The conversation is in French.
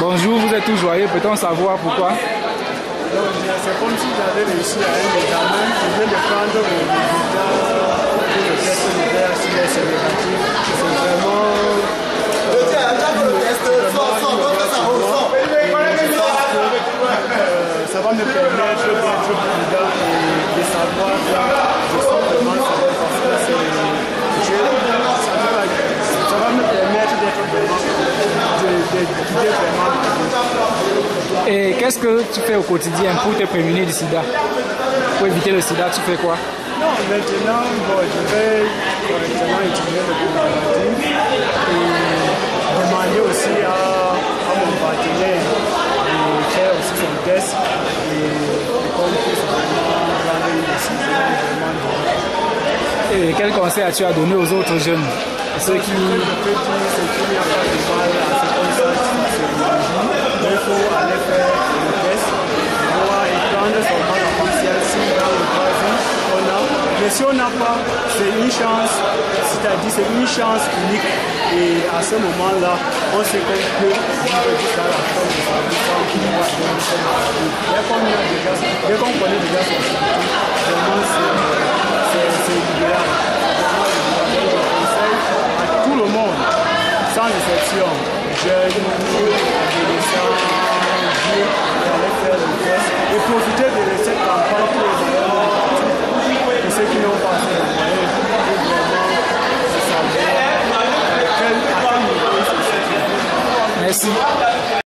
Bonjour, vous êtes tout joyeux, peut-on savoir pourquoi? C'est comme si j'avais réussi à un examen, je viens de prendre mon résultat pour le test de VHCS négatif. C'est vraiment... ça va me permettre d'être prudent et de savoir que je suis vraiment sérieux parce que ça va me permettre d'être vraiment de guider vraiment. Et qu'est-ce que tu fais au quotidien pour te prémunir du sida? Pour éviter le sida, tu fais quoi? Non, maintenant, bon, je vais correctement étudier le préservatif et demander aussi à mon partenaire de faire aussi son test et comme tout simplement prendre une décision vraiment. Et quel conseil as-tu à donner aux autres jeunes? Ceux qui... Je peux dire, c'est qu'il n'y a pas de mal à ce qu'on sache mais il faut aller faire le test, voir et prendre son mal en partiel si dans le cas on a. Mais si on n'a pas, c'est une chance, c'est-à-dire c'est une chance unique. Et à ce moment-là, on sait qu'on peut vivre jusqu'à la fin de sa vie sans qu'il n'y ait pas de maladie. Dès qu'on connaît déjà son symptôme, vraiment c'est idéal. Je conseille à tout le monde, sans exception, jeunes, adolescents, vieux, d'aller faire le test et profiter de cette campagne.